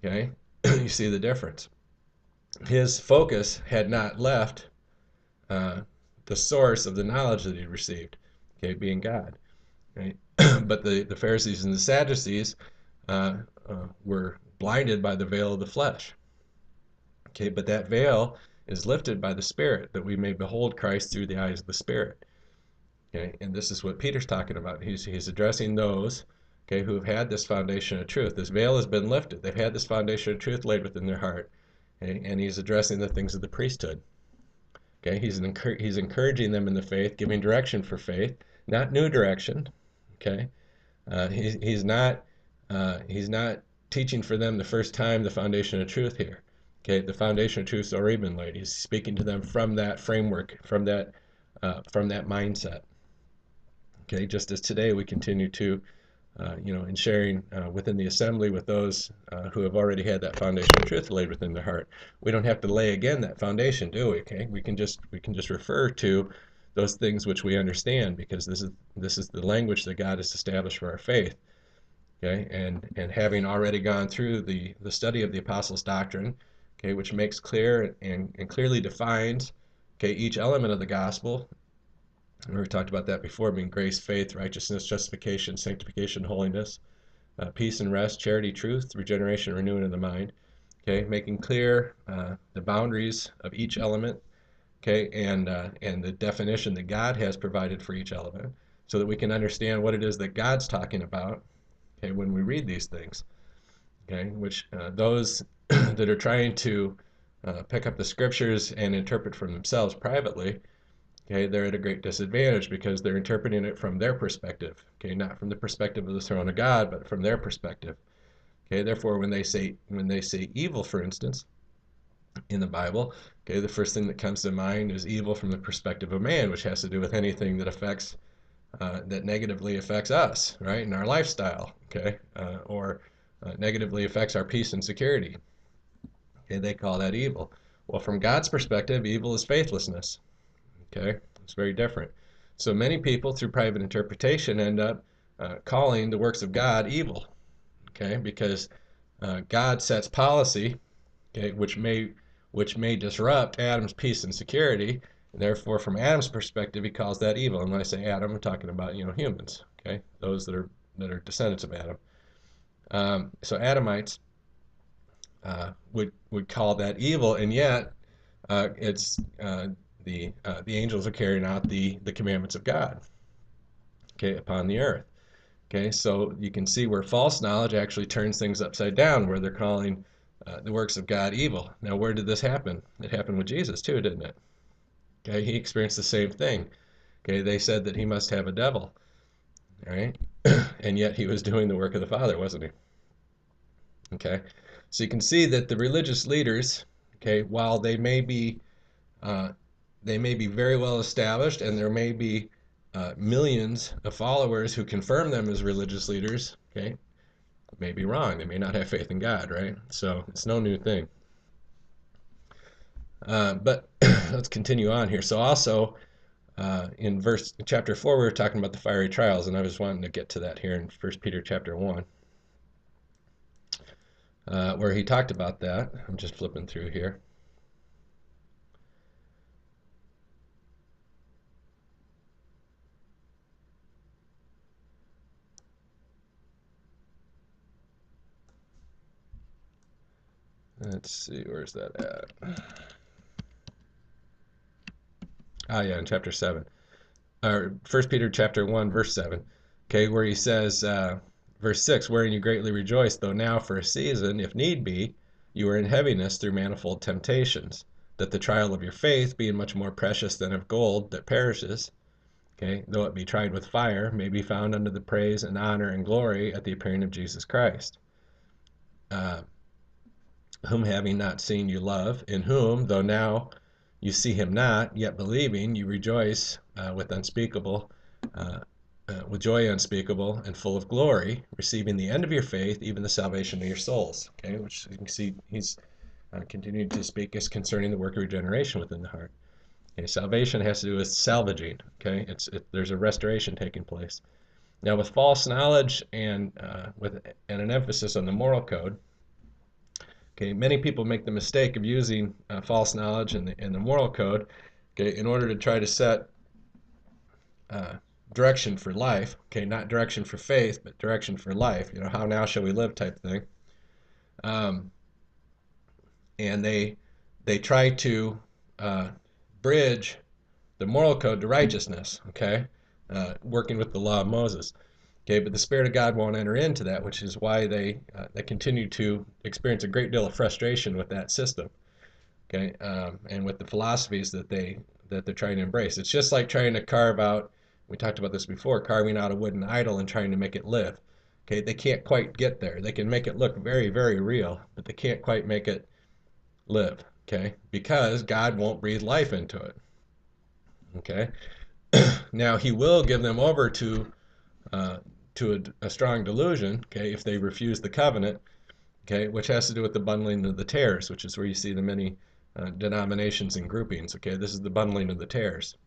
Okay, you see the difference. His focus had not left uh, the source of the knowledge that he received, okay, being God. Right? But the Pharisees and the Sadducees were blinded by the veil of the flesh. Okay, but that veil is lifted by the Spirit, that we may behold Christ through the eyes of the Spirit. Okay, and this is what Peter's talking about. He's addressing those, okay, who have had this foundation of truth. This veil has been lifted. They've had this foundation of truth laid within their heart, okay, and he's addressing the things of the priesthood. Okay, he's encouraging them in the faith, giving direction for faith, not new direction. Okay, he's not teaching for them the first time the foundation of truth here. Okay, the foundation of truth has already been laid. He's speaking to them from that framework, from that mindset. Okay, just as today we continue to, in sharing within the assembly with those who have already had that foundation of truth laid within their heart. We don't have to lay again that foundation, do we? Okay, we can just refer to those things which we understand, because this is the language that God has established for our faith. Okay, and having already gone through the study of the apostles' doctrine, okay, which makes clear and clearly defines, okay, each element of the gospel. We talked about that before, being grace, faith, righteousness, justification, sanctification, holiness, peace and rest, charity, truth, regeneration, renewing of the mind. Okay, making clear the boundaries of each element. Okay, and the definition that God has provided for each element, so that we can understand what it is that God's talking about. Okay, when we read these things. Okay, which those that are trying to pick up the scriptures and interpret for themselves privately, okay, they're at a great disadvantage, because they're interpreting it from their perspective, okay, not from the perspective of the throne of God, but from their perspective. Okay, therefore, when they say evil, for instance, in the Bible, okay, the first thing that comes to mind is evil from the perspective of man, which has to do with anything that negatively affects us, right, in our lifestyle, okay, or negatively affects our peace and security. Okay, they call that evil. Well, from God's perspective, evil is faithlessness. Okay, it's very different. So many people, through private interpretation, end up calling the works of God evil. Okay, because God sets policy, okay, which may disrupt Adam's peace and security. And therefore, from Adam's perspective, he calls that evil. And when I say Adam, I'm talking about humans. Okay, those that are descendants of Adam. So Adamites would call that evil, and yet it's the angels are carrying out the commandments of God, okay, upon the earth. Okay, so you can see where false knowledge actually turns things upside down, where they're calling the works of God evil. Now, where did this happen? It happened with Jesus too, didn't it? Okay, he experienced the same thing. Okay, they said that he must have a devil, all right, and yet he was doing the work of the Father, wasn't he? Okay, so you can see that the religious leaders, okay, while uh, they may be very well established, and there may be millions of followers who confirm them as religious leaders, okay, may be wrong. They may not have faith in God, right? So it's no new thing. But let's continue on here. So also in chapter 4, we were talking about the fiery trials, and I was wanting to get to that here in 1 Peter chapter 1, where he talked about that. I'm just flipping through here. Let's see, where's that at? Ah, yeah, in chapter 7. Or 1 Peter chapter 1, verse 7. Okay, where he says, verse 6, wherein you greatly rejoice, though now for a season, if need be, you are in heaviness through manifold temptations, that the trial of your faith, being much more precious than of gold that perishes, okay, though it be tried with fire, may be found unto the praise and honor and glory at the appearing of Jesus Christ, uh, whom having not seen you love, in whom, though now you see him not, yet believing, you rejoice with joy unspeakable and full of glory, receiving the end of your faith, even the salvation of your souls. Okay, which you can see he's continuing to speak as concerning the work of regeneration within the heart. Okay, salvation has to do with salvaging. Okay, there's a restoration taking place. Now, with false knowledge and with an emphasis on the moral code, Okay, many people make the mistake of using false knowledge and the moral code, okay, in order to try to set uh, direction for life. Okay, not direction for faith, but direction for life. You know, how now shall we live type thing. Um, and they try to uh, bridge the moral code to righteousness. Okay, working with the law of Moses. Okay, but the Spirit of God won't enter into that, which is why they continue to experience a great deal of frustration with that system. Okay, and with the philosophies that they're trying to embrace. It's just like trying to carve out. We talked about this before, carving out a wooden idol and trying to make it live. Okay, they can't quite get there. They can make it look very, very real, but they can't quite make it live. Okay, because God won't breathe life into it. Okay, now He will give them over uh, to a strong delusion. Okay, if they refuse the covenant. Okay, which has to do with the bundling of the tares, which is where you see the many denominations and groupings. Okay, this is the bundling of the tares.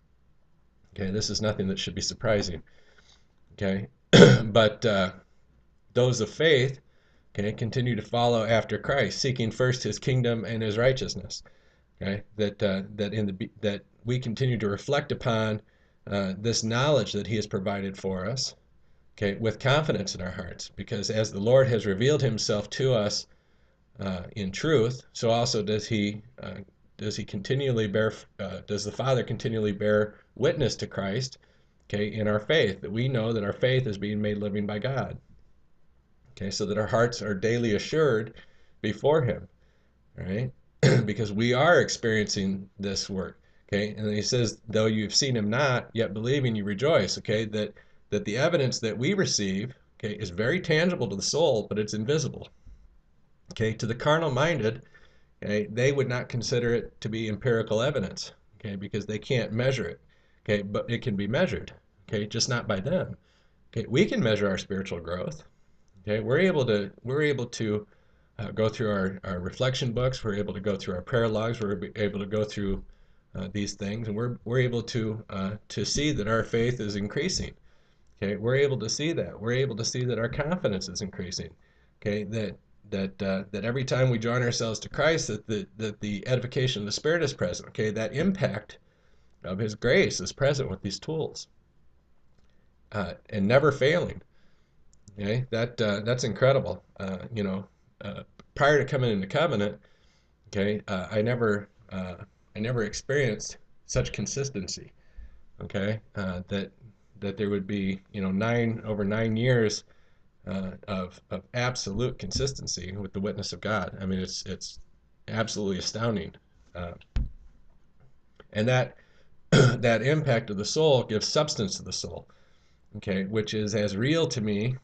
Okay, this is nothing that should be surprising. Okay, but those of faith, okay, continue to follow after Christ, seeking first His kingdom and His righteousness. Okay, that we continue to reflect upon this knowledge that He has provided for us. Okay, with confidence in our hearts, because as the Lord has revealed Himself to us in truth, so also does he continually bear does the Father continually bear witness to Christ, okay, in our faith, that we know that our faith is being made living by God, okay, so that our hearts are daily assured before Him, right? Because we are experiencing this work, okay, and then he says, though you've seen Him not, yet believing you rejoice, okay, that the evidence that we receive, okay, is very tangible to the soul, but it's invisible. Okay, to the carnal minded, okay, they would not consider it to be empirical evidence, okay, because they can't measure it, okay, but it can be measured, okay, just not by them. Okay, we can measure our spiritual growth. Okay, we're able to go through our reflection books. We're able to go through our prayer logs. We're able to go through these things, and we're able to see that our faith is increasing. Okay, we're able to see that. We're able to see that our confidence is increasing. Okay, that every time we join ourselves to Christ, that the edification of the Spirit is present. Okay, that impact of His grace is present with these tools, and never failing. Okay, that's incredible. Prior to coming into covenant, okay, I never experienced such consistency. Okay, that there would be, 9 over 9 years of absolute consistency with the witness of God. I mean, it's absolutely astounding, uh, and that that impact of the soul gives substance to the soul. Okay, which is as real to me.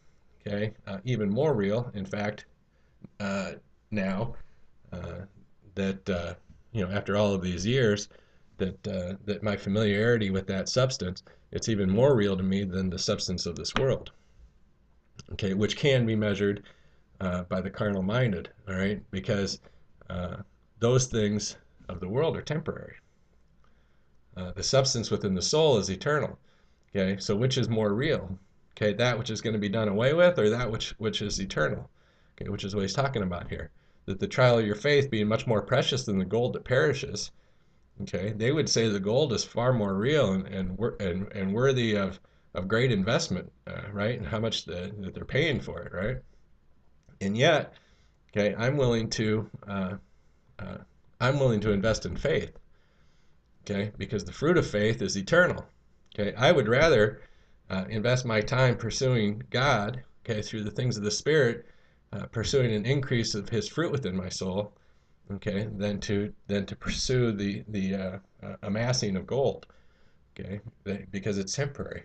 Okay, even more real, in fact, uh, now uh, that after all of these years, that my familiarity with that substance, it's even more real to me than the substance of this world. Okay, which can be measured by the carnal minded, all right? Because uh, those things of the world are temporary. The substance within the soul is eternal. Okay, so which is more real? Okay, that which is going to be done away with, or that which is eternal? Okay, which is what he's talking about here. That the trial of your faith being much more precious than the gold that perishes. Okay, they would say the gold is far more real and worthy of great investment, right? And how much that they're paying for it, right? And yet, okay, uh, I'm willing to invest in faith, okay, because the fruit of faith is eternal. Okay, I would rather invest my time pursuing God, okay, through the things of the Spirit, pursuing an increase of His fruit within my soul, okay, than to pursue the amassing of gold, okay, because it's temporary.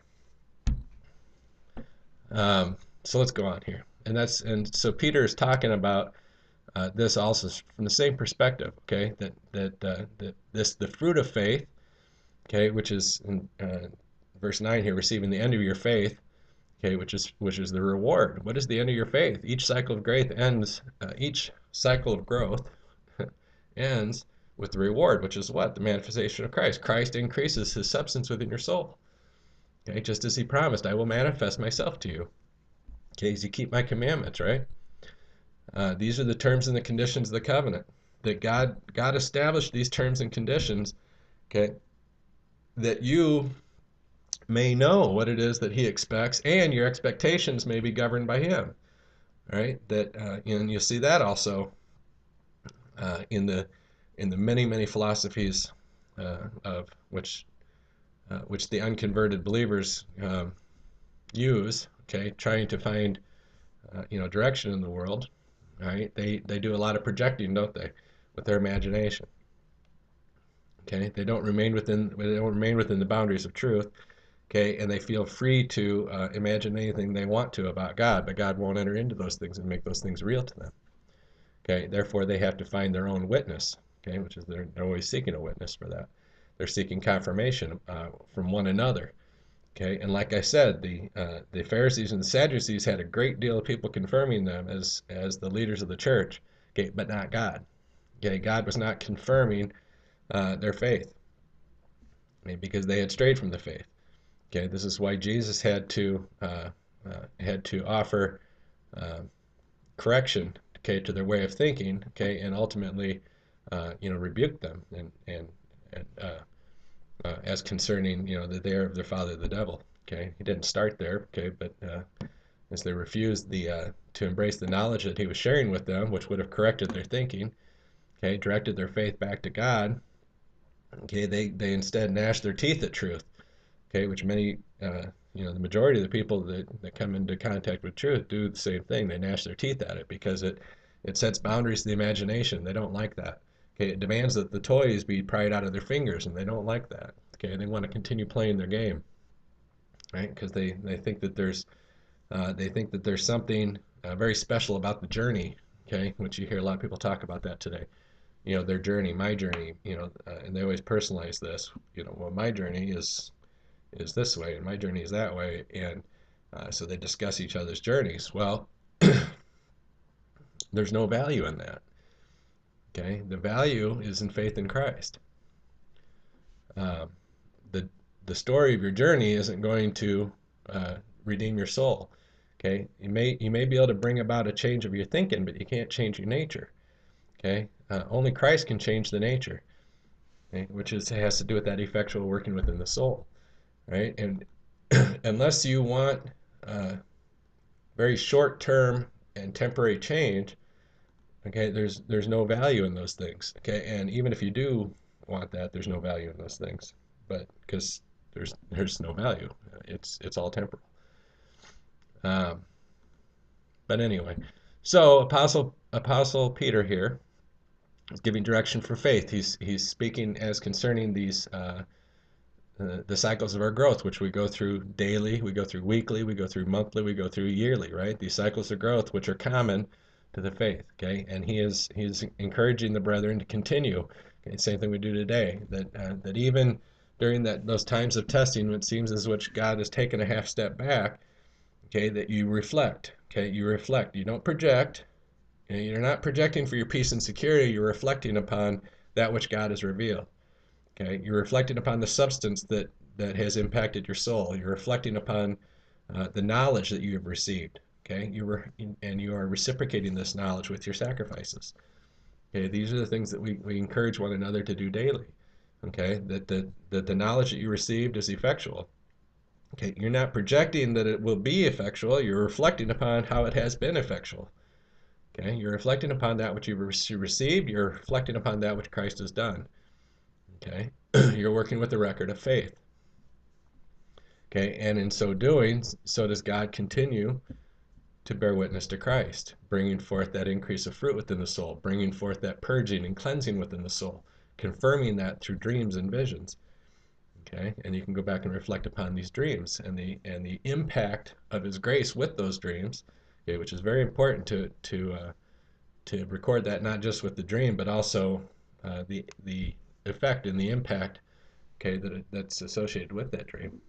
So let's go on here, and so Peter is talking about this also from the same perspective, okay, that the fruit of faith, okay, which is in verse 9 here, receiving the end of your faith, okay, which is the reward. What is the end of your faith? Each cycle of growth ends with the reward, which is what? The manifestation of Christ. Christ increases His substance within your soul. Okay, just as He promised, I will manifest myself to you. Okay, as you keep my commandments, right? These are the terms and the conditions of the covenant. That God established these terms and conditions, okay, that you may know what it is that He expects, and your expectations may be governed by Him. Right? That and you'll see that also in the many philosophies of which the unconverted believers use. Okay, trying to find direction in the world. Right? They do a lot of projecting, don't they, with their imagination. Okay, they don't remain within the boundaries of truth. Okay, and they feel free to imagine anything they want to about God, but God won't enter into those things and make those things real to them. Okay, therefore they have to find their own witness. Okay, which is they're always seeking a witness for that. They're seeking confirmation from one another. Okay, and like I said, the Pharisees and the Sadducees had a great deal of people confirming them as the leaders of the church. Okay, but not God. Okay, God was not confirming their faith, okay, because they had strayed from the faith. Okay, this is why Jesus had to offer uh, correction, okay, to their way of thinking, okay, and ultimately, rebuke them and as concerning, that they are of their father the devil. Okay, he didn't start there, okay, but as they refused to embrace the knowledge that he was sharing with them, which would have corrected their thinking, okay, directed their faith back to God, okay, they instead gnashed their teeth at truth, okay, which many, the majority of the people that come into contact with truth do the same thing. They gnash their teeth at it because it sets boundaries to the imagination. They don't like that. Okay, it demands that the toys be pried out of their fingers, and they don't like that. Okay, they want to continue playing their game, right? Because they think that there's something very special about the journey. Okay, which you hear a lot of people talk about that today. Their journey, my journey. And they always personalize this. Well, my journey is this way and my journey is that way, and so they discuss each other's journeys. Well, there's no value in that. Okay, the value is in faith in Christ. uh, the the story of your journey isn't going to redeem your soul. Okay, you may be able to bring about a change of your thinking, but you can't change your nature. Okay, only Christ can change the nature, okay? Which has to do with that effectual working within the soul, right? And unless you want uh, very short term and temporary change, okay, there's no value in those things. Okay, and even if you do want that, there's no value in those things. But because there's no value, it's all temporal. Um, but anyway, so Apostle Peter here is giving direction for faith. He's speaking as concerning these the cycles of our growth, which we go through daily, we go through weekly, we go through monthly, we go through yearly, right? These cycles of growth, which are common to the faith, okay? And he's encouraging the brethren to continue. Okay, same thing we do today. That even during those times of testing, when it seems as which God has taken a half step back, okay, that you reflect. Okay, you reflect. You don't project. You're not projecting for your peace and security. You're reflecting upon that which God has revealed. Okay, you're reflecting upon the substance that has impacted your soul. You're reflecting upon the knowledge that you have received. Okay, and you are reciprocating this knowledge with your sacrifices. Okay, these are the things that we encourage one another to do daily. Okay, that the knowledge that you received is effectual. Okay, you're not projecting that it will be effectual. You're reflecting upon how it has been effectual. Okay, you're reflecting upon that which you received. You're reflecting upon that which Christ has done. Okay, you're working with the record of faith. Okay, and in so doing, so does God continue to bear witness to Christ, bringing forth that increase of fruit within the soul, bringing forth that purging and cleansing within the soul, confirming that through dreams and visions. Okay, and you can go back and reflect upon these dreams and the impact of His grace with those dreams. Okay, which is very important to record that, not just with the dream, but also the effect and the impact, okay, that's associated with that dream.